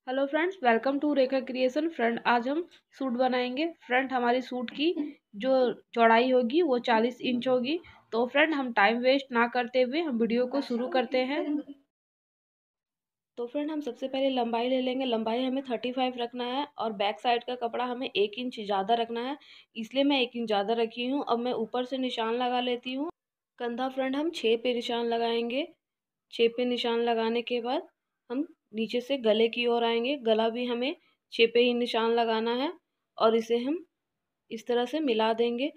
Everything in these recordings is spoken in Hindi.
Hello friends, welcome to Rekha creation. Friend, आज हम सूट बनाएंगे। फ्रेंड, हमारी सूट की जो चौड़ाई होगी वो 40 इंच होगी। तो फ्रेंड, हम टाइम वेस्ट ना करते हुए हम वीडियो को शुरू करते हैं। तो फ्रेंड, हम सबसे पहले लंबाई ले लेंगे। लंबाई हमें 35 रखना है और बैक साइड का कपड़ा हमें 1 इंच ज़्यादा रखना है, इसलिए मैं 1 इंच ज़्यादा रखी हूँ। अब मैं ऊपर से निशान लगा लेती हूँ। कंधा फ्रेंड हम 6 पे निशान लगाएंगे। 6 पे निशान लगाने के बाद हम नीचे से गले की ओर आएंगे। गला भी हमें 6 पे ही निशान लगाना है और इसे हम इस तरह से मिला देंगे।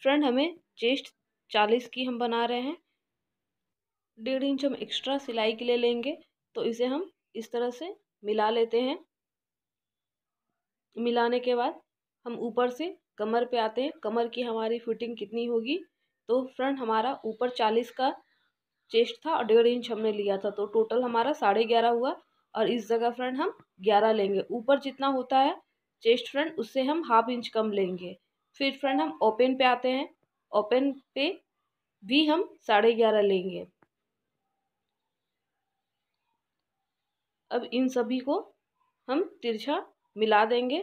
फ्रेंड, हमें चेस्ट 40 की हम बना रहे हैं। 1.5 इंच हम एक्स्ट्रा सिलाई के लिए लेंगे, तो इसे हम इस तरह से मिला लेते हैं। मिलाने के बाद हम ऊपर से कमर पे आते हैं। कमर की हमारी फिटिंग कितनी होगी? तो फ्रेंड, हमारा ऊपर 40 का चेस्ट था और 1.5 इंच हमने लिया था, तो टोटल हमारा 11.5 हुआ। और इस जगह फ्रेंड हम 11 लेंगे। ऊपर जितना होता है चेस्ट फ्रेंड, उससे हम ½ इंच कम लेंगे। फिर फ्रेंड हम ओपन पे आते हैं। ओपन पे भी हम 11.5 लेंगे। अब इन सभी को हम तिरछा मिला देंगे।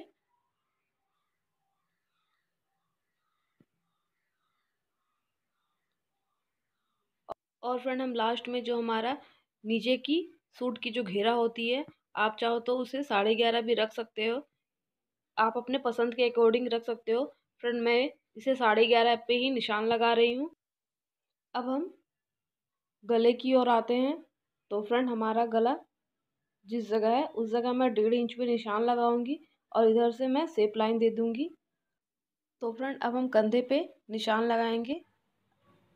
और फ्रेंड, हम लास्ट में जो हमारा नीचे की सूट की जो घेरा होती है, आप चाहो तो उसे 11.5 भी रख सकते हो। आप अपने पसंद के अकॉर्डिंग रख सकते हो। फ्रेंड, मैं इसे 11.5 पे ही निशान लगा रही हूँ। अब हम गले की ओर आते हैं। तो फ्रेंड, हमारा गला जिस जगह है उस जगह मैं 1.5 इंच पे निशान लगाऊंगी और इधर से मैं शेप लाइन दे दूंगी। तो फ्रेंड, अब हम कंधे पे निशान लगाएंगे।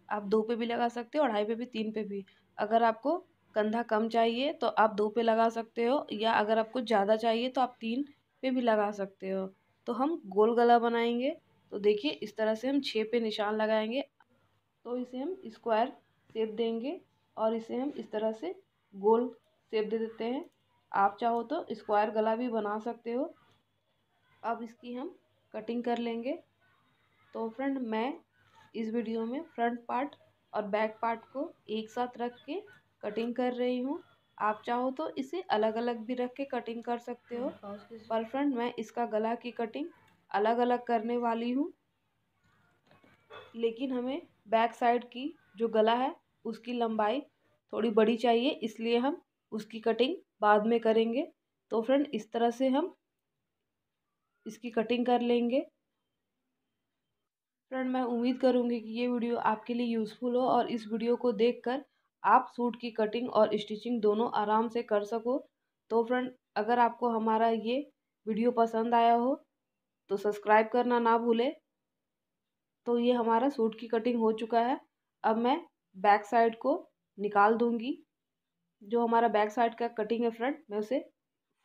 आप 2 पे भी लगा सकते हो, 2.5 पे भी, 3 पे भी। अगर आपको कंधा कम चाहिए तो आप 2 पे लगा सकते हो, या अगर आपको ज़्यादा चाहिए तो आप 3 पे भी लगा सकते हो। तो हम गोल गला बनाएंगे। तो देखिए, इस तरह से हम 6 पे निशान लगाएंगे। तो इसे हम स्क्वायर शेप देंगे और इसे हम इस तरह से गोल शेप दे देते हैं। आप चाहो तो स्क्वायर गला भी बना सकते हो। अब इसकी हम कटिंग कर लेंगे। तो फ्रेंड, मैं इस वीडियो में फ्रंट पार्ट और बैक पार्ट को एक साथ रख के कटिंग कर रही हूँ। आप चाहो तो इसे अलग अलग भी रख के कटिंग कर सकते हो, पर फ्रेंड, मैं इसका गला की कटिंग अलग अलग करने वाली हूँ। लेकिन हमें बैक साइड की जो गला है उसकी लंबाई थोड़ी बड़ी चाहिए, इसलिए हम उसकी कटिंग बाद में करेंगे। तो फ्रेंड, इस तरह से हम इसकी कटिंग कर लेंगे। फ्रेंड, मैं उम्मीद करूंगी कि ये वीडियो आपके लिए यूज़फुल हो और इस वीडियो को देखकर आप सूट की कटिंग और स्टिचिंग दोनों आराम से कर सको। तो फ्रेंड, अगर आपको हमारा ये वीडियो पसंद आया हो तो सब्सक्राइब करना ना भूलें। तो ये हमारा सूट की कटिंग हो चुका है। अब मैं बैक साइड को निकाल दूंगी। जो हमारा बैक साइड का कटिंग है फ्रंट, मैं उसे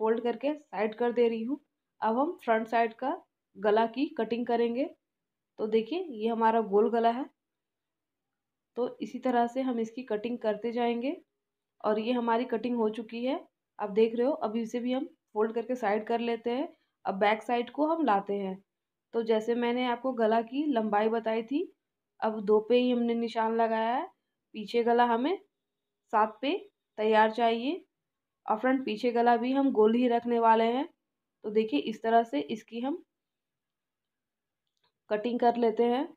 फोल्ड करके साइड कर दे रही हूँ। अब हम फ्रंट साइड का गला की कटिंग करेंगे। तो देखिए, ये हमारा गोल गला है। तो इसी तरह से हम इसकी कटिंग करते जाएंगे और ये हमारी कटिंग हो चुकी है। आप देख रहे हो। अब इसे भी हम फोल्ड करके साइड कर लेते हैं। अब बैक साइड को हम लाते हैं। तो जैसे मैंने आपको गला की लंबाई बताई थी, अब 2 पे ही हमने निशान लगाया है। पीछे गला हमें 7 पे तैयार चाहिए और फ्रंट पीछे गला भी हम गोल ही रखने वाले हैं। तो देखिए, इस तरह से इसकी हम कटिंग कर लेते हैं।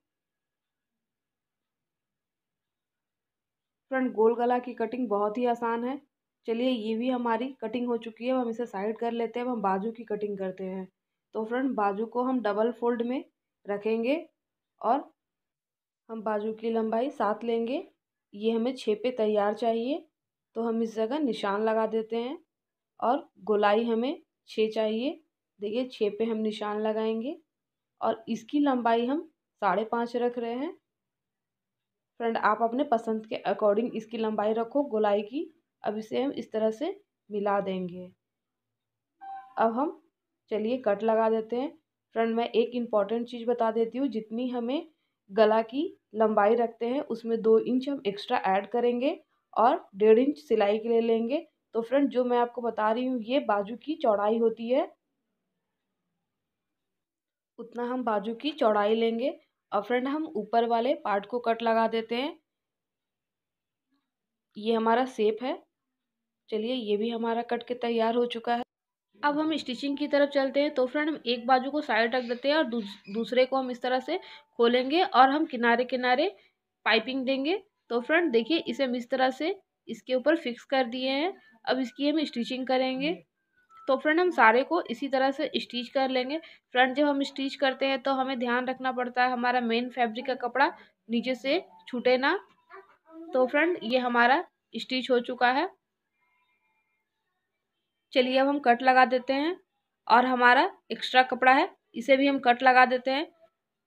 फ्रंट गोल गला की कटिंग बहुत ही आसान है। चलिए, ये भी हमारी कटिंग हो चुकी है। अब हम इसे साइड कर लेते हैं। अब हम बाजू की कटिंग करते हैं। तो फ्रंट बाजू को हम डबल फोल्ड में रखेंगे और हम बाजू की लंबाई 7 लेंगे। ये हमें 6 पे तैयार चाहिए, तो हम इस जगह निशान लगा देते हैं। और गोलाई हमें 6 चाहिए। देखिए, 6 पे हम निशान लगाएंगे और इसकी लंबाई हम 5.5 रख रहे हैं। फ्रेंड, आप अपने पसंद के अकॉर्डिंग इसकी लंबाई रखो गोलाई की। अब इसे हम इस तरह से मिला देंगे। अब हम चलिए कट लगा देते हैं। फ्रेंड, मैं एक इम्पॉर्टेंट चीज़ बता देती हूँ। जितनी हमें गला की लंबाई रखते हैं उसमें 2 इंच हम एक्स्ट्रा ऐड करेंगे और 1.5 इंच सिलाई के लिए लेंगे। तो फ्रेंड, जो मैं आपको बता रही हूँ ये बाजू की चौड़ाई होती है, उतना हम बाजू की चौड़ाई लेंगे। और फ्रेंड, हम ऊपर वाले पार्ट को कट लगा देते हैं। ये हमारा शेप है। चलिए, ये भी हमारा कट के तैयार हो चुका है। अब हम स्टिचिंग की तरफ चलते हैं। तो फ्रेंड हम एक बाजू को साइड रख देते हैं और दूसरे को हम इस तरह से खोलेंगे और हम किनारे किनारे पाइपिंग देंगे। तो फ्रेंड देखिए इसे हम इस तरह से इसके ऊपर फिक्स कर दिए हैं। अब इसकी हम स्टिचिंग करेंगे। तो फ्रेंड हम सारे को इसी तरह से स्टिच कर लेंगे। फ्रेंड जब हम स्टिच करते हैं तो हमें ध्यान रखना पड़ता है हमारा मेन फैब्रिक का कपड़ा नीचे से छूटे ना। तो फ्रेंड ये हमारा स्टिच हो चुका है। चलिए अब हम कट लगा देते हैं और हमारा एक्स्ट्रा कपड़ा है इसे भी हम कट लगा देते हैं।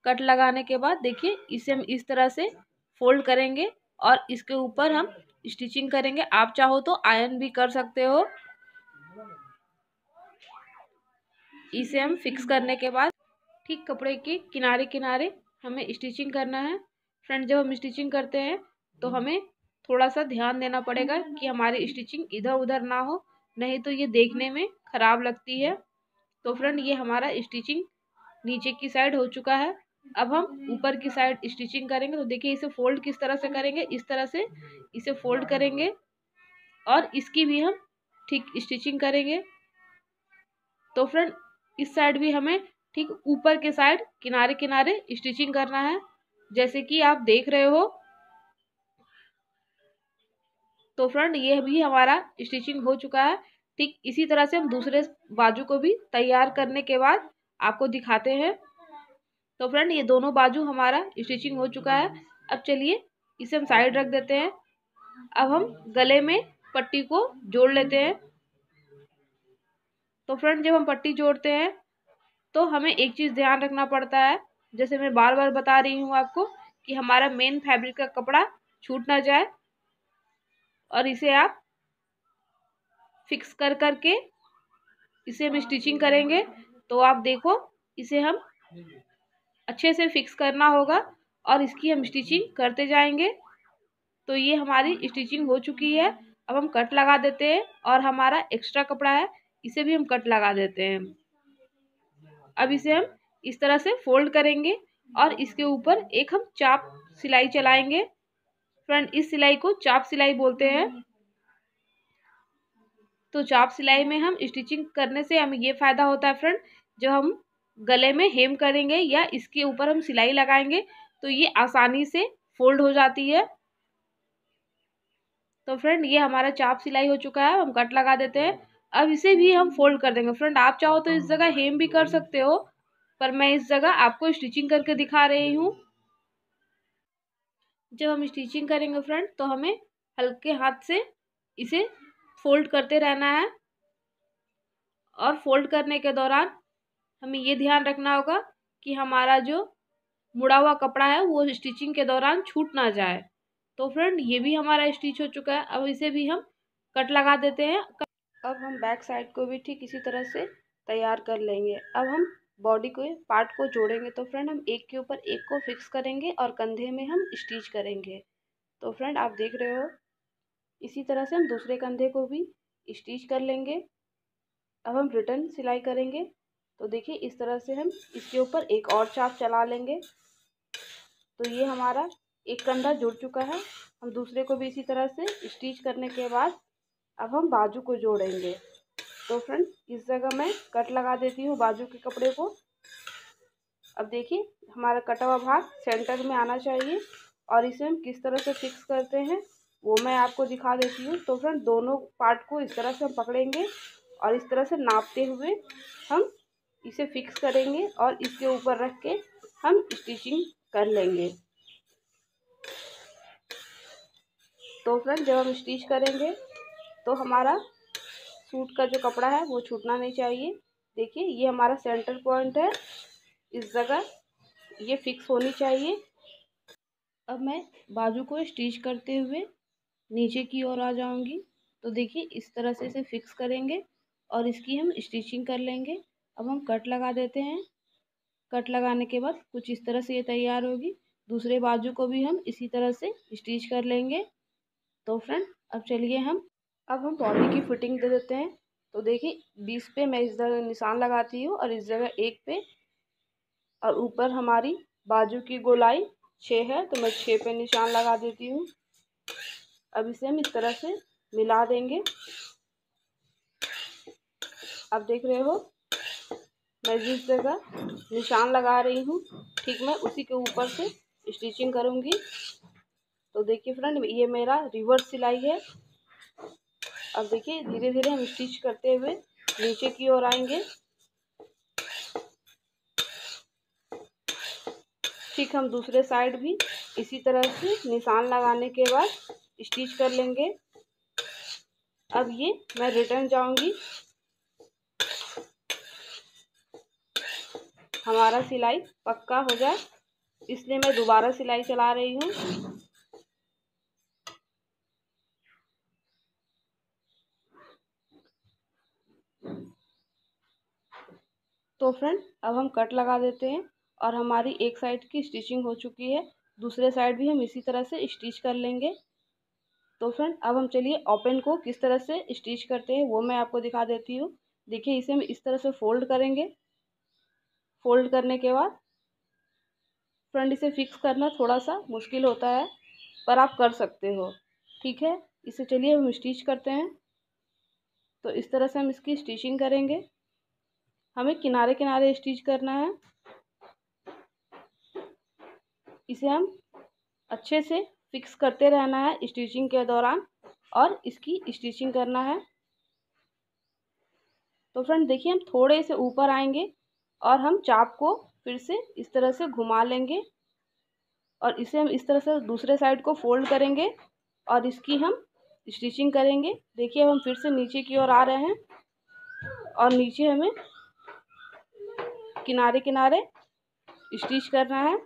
कट लगाने के बाद देखिए इसे हम इस तरह से फोल्ड करेंगे और इसके ऊपर हम स्टिचिंग करेंगे। आप चाहो तो आयरन भी कर सकते हो। इसे हम फिक्स करने के बाद ठीक कपड़े के किनारे किनारे हमें स्टिचिंग करना है। फ्रेंड जब हम स्टिचिंग करते हैं तो हमें थोड़ा सा ध्यान देना पड़ेगा कि हमारी स्टिचिंग इधर उधर ना हो, नहीं तो ये देखने में ख़राब लगती है। तो फ्रेंड ये हमारा स्टिचिंग नीचे की साइड हो चुका है। अब हम ऊपर की साइड स्टिचिंग करेंगे। तो देखिए इसे फोल्ड किस तरह से करेंगे, इस तरह से इसे फोल्ड करेंगे और इसकी भी हम ठीक स्टिचिंग करेंगे। तो फ्रेंड इस साइड भी हमें ठीक ऊपर के साइड किनारे किनारे स्टिचिंग करना है जैसे कि आप देख रहे हो। तो फ्रेंड ये भी हमारा स्टिचिंग हो चुका है। ठीक इसी तरह से हम दूसरे बाजू को भी तैयार करने के बाद आपको दिखाते हैं। तो फ्रेंड ये दोनों बाजू हमारा स्टिचिंग हो चुका है। अब चलिए इसे हम साइड रख देते हैं। अब हम गले में पट्टी को जोड़ लेते हैं। तो फ्रेंड जब हम पट्टी जोड़ते हैं तो हमें एक चीज़ ध्यान रखना पड़ता है, जैसे मैं बार बार बता रही हूँ आपको, कि हमारा मेन फैब्रिक का कपड़ा छूट ना जाए और इसे आप फिक्स कर करके इसे हम स्टिचिंग करेंगे। तो आप देखो इसे हम अच्छे से फिक्स करना होगा और इसकी हम स्टिचिंग करते जाएंगे। तो ये हमारी स्टिचिंग हो चुकी है। अब हम कट लगा देते हैं और हमारा एक्स्ट्रा कपड़ा है इसे भी हम कट लगा देते हैं। अब इसे हम इस तरह से फोल्ड करेंगे और इसके ऊपर एक हम चाप सिलाई चलाएंगे। फ्रेंड इस सिलाई को चाप सिलाई बोलते हैं। तो चाप सिलाई में हम स्टिचिंग करने से हमें ये फ़ायदा होता है फ्रेंड, जब हम गले में हेम करेंगे या इसके ऊपर हम सिलाई लगाएंगे तो ये आसानी से फोल्ड हो जाती है। तो फ्रेंड ये हमारा चाप सिलाई हो चुका है। हम कट लगा देते हैं। अब इसे भी हम फोल्ड कर देंगे। फ्रेंड आप चाहो तो इस जगह हेम भी कर सकते हो, पर मैं इस जगह आपको स्टिचिंग करके दिखा रही हूँ। जब हम स्टिचिंग करेंगे फ्रेंड तो हमें हल्के हाथ से इसे फोल्ड करते रहना है और फोल्ड करने के दौरान हमें ये ध्यान रखना होगा कि हमारा जो मुड़ा हुआ कपड़ा है वो स्टिचिंग के दौरान छूट ना जाए। तो फ्रेंड ये भी हमारा स्टिच हो चुका है। अब इसे भी हम कट लगा देते हैं। अब हम बैक साइड को भी ठीक इसी तरह से तैयार कर लेंगे। अब हम बॉडी को पार्ट को जोड़ेंगे। तो फ्रेंड हम एक के ऊपर एक को फिक्स करेंगे और कंधे में हम स्टिच करेंगे। तो फ्रेंड आप देख रहे हो इसी तरह से हम दूसरे कंधे को भी स्टिच कर लेंगे। अब हम रिटर्न सिलाई करेंगे। तो देखिए इस तरह से हम इसके ऊपर एक और चाप चला लेंगे। तो ये हमारा एक कंधा जुड़ चुका है। हम दूसरे को भी इसी तरह से स्टिच करने के बाद अब हम बाजू को जोड़ेंगे। तो फ्रेंड इस जगह मैं कट लगा देती हूँ बाजू के कपड़े को। अब देखिए हमारा कटा हुआ भाग सेंटर में आना चाहिए और इसे हम किस तरह से फिक्स करते हैं वो मैं आपको दिखा देती हूँ। तो फ्रेंड दोनों पार्ट को इस तरह से हम पकड़ेंगे और इस तरह से नापते हुए हम इसे फिक्स करेंगे और इसके ऊपर रख के हम स्टिचिंग कर लेंगे। तो फ्रेंड जब हम स्टिच करेंगे तो हमारा सूट का जो कपड़ा है वो छूटना नहीं चाहिए। देखिए ये हमारा सेंटर पॉइंट है, इस जगह ये फिक्स होनी चाहिए। अब मैं बाजू को स्टिच करते हुए नीचे की ओर आ जाऊंगी। तो देखिए इस तरह से इसे फिक्स करेंगे और इसकी हम स्टिचिंग कर लेंगे। अब हम कट लगा देते हैं। कट लगाने के बाद कुछ इस तरह से ये तैयार होगी। दूसरे बाजू को भी हम इसी तरह से स्टिच कर लेंगे। तो फ्रेंड अब हम बॉडी की फिटिंग दे देते हैं। तो देखिए 20 पे मैं इस जगह निशान लगाती हूँ और इस जगह 1 पे, और ऊपर हमारी बाजू की गोलाई 6 है तो मैं 6 पे निशान लगा देती हूँ। अब इसे हम इस तरह से मिला देंगे। आप देख रहे हो मैं जिस जगह निशान लगा रही हूँ ठीक मैं उसी के ऊपर से स्टिचिंग करूँगी। तो देखिए फ्रेंड, ये मेरा रिवर्स सिलाई है। अब देखिए धीरे धीरे हम स्टिच करते हुए नीचे की ओर आएंगे। ठीक हम दूसरे साइड भी इसी तरह से निशान लगाने के बाद स्टिच कर लेंगे। अब ये मैं रिटर्न जाऊंगी। हमारा सिलाई पक्का हो जाए इसलिए मैं दोबारा सिलाई चला रही हूँ। तो फ्रेंड अब हम कट लगा देते हैं और हमारी एक साइड की स्टिचिंग हो चुकी है, दूसरे साइड भी हम इसी तरह से स्टिच कर लेंगे। तो फ्रेंड अब हम चलिए ओपन को किस तरह से स्टिच करते हैं वो मैं आपको दिखा देती हूँ। देखिए इसे हम इस तरह से फोल्ड करेंगे। फोल्ड करने के बाद फ्रेंड इसे फिक्स करना थोड़ा सा मुश्किल होता है पर आप कर सकते हो। ठीक है, इसे चलिए हम स्टिच करते हैं। तो इस तरह से हम इसकी स्टिचिंग करेंगे। हमें किनारे किनारे स्टिच करना है। इसे हम अच्छे से फिक्स करते रहना है स्टिचिंग के दौरान और इसकी स्टिचिंग करना है। तो फ्रेंड देखिए हम थोड़े से ऊपर आएंगे और हम चाप को फिर से इस तरह से घुमा लेंगे और इसे हम इस तरह से दूसरे साइड को फोल्ड करेंगे और इसकी हम स्टिचिंग करेंगे। देखिए अब हम फिर से नीचे की ओर आ रहे हैं और नीचे हमें किनारे किनारे स्टिच करना है।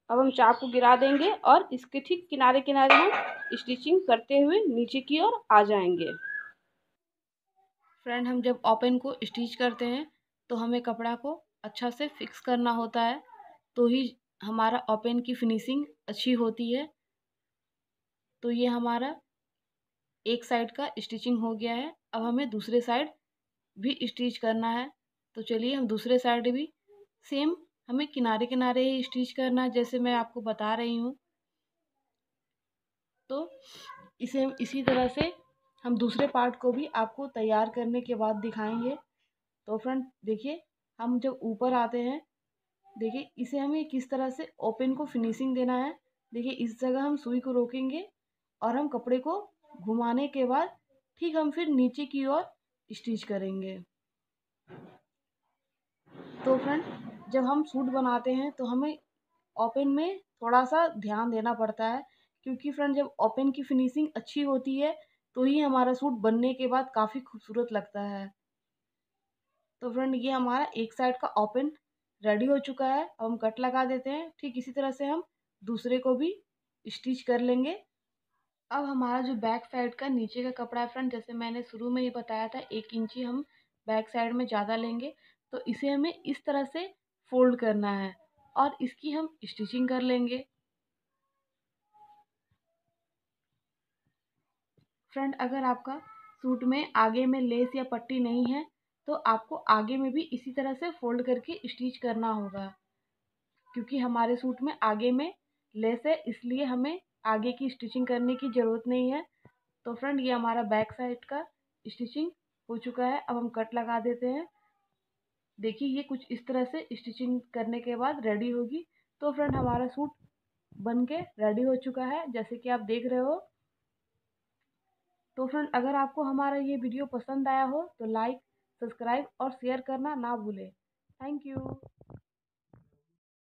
अब हम चाप को गिरा देंगे और इसके ठीक किनारे किनारे हम स्टिचिंग करते हुए नीचे की ओर आ जाएंगे। फ्रेंड हम जब ओपन को स्टिच करते हैं तो हमें कपड़ा को अच्छा से फिक्स करना होता है, तो ही हमारा ओपन की फिनिशिंग अच्छी होती है। तो ये हमारा एक साइड का स्टिचिंग हो गया है। अब हमें दूसरे साइड भी स्टिच करना है। तो चलिए हम दूसरे साइड भी सेम हमें किनारे किनारे ही स्टिच करना है जैसे मैं आपको बता रही हूँ। तो इसे हम इसी तरह से हम दूसरे पार्ट को भी आपको तैयार करने के बाद दिखाएंगे। तो फ्रेंड देखिए हम जब ऊपर आते हैं, देखिए इसे हमें किस तरह से ओपन को फिनिशिंग देना है। देखिए इस जगह हम सुई को रोकेंगे और हम कपड़े को घुमाने के बाद ठीक हम फिर नीचे की ओर स्टिच करेंगे। तो फ्रेंड जब हम सूट बनाते हैं तो हमें ओपन में थोड़ा सा ध्यान देना पड़ता है, क्योंकि फ्रेंड जब ओपन की फिनिशिंग अच्छी होती है तो ही हमारा सूट बनने के बाद काफ़ी खूबसूरत लगता है। तो फ्रेंड ये हमारा एक साइड का ओपन रेडी हो चुका है। अब हम कट लगा देते हैं। ठीक इसी तरह से हम दूसरे को भी स्टिच कर लेंगे। अब हमारा जो बैक साइड का नीचे का कपड़ा है फ्रेंड, जैसे मैंने शुरू में ही बताया था 1 इंची हम बैक साइड में ज़्यादा लेंगे। तो इसे हमें इस तरह से फोल्ड करना है और इसकी हम स्टिचिंग कर लेंगे। फ्रेंड अगर आपका सूट में आगे में लेस या पट्टी नहीं है तो आपको आगे में भी इसी तरह से फोल्ड करके स्टिच करना होगा, क्योंकि हमारे सूट में आगे में लेस है इसलिए हमें आगे की स्टिचिंग करने की ज़रूरत नहीं है। तो फ्रेंड ये हमारा बैक साइड का स्टिचिंग हो चुका है। अब हम कट लगा देते हैं। देखिए ये कुछ इस तरह से स्टिचिंग करने के बाद रेडी होगी। तो फ्रेंड हमारा सूट बन के रेडी हो चुका है जैसे कि आप देख रहे हो। तो फ्रेंड अगर आपको हमारा ये वीडियो पसंद आया हो तो लाइक, सब्सक्राइब और शेयर करना ना भूलें। Thank you.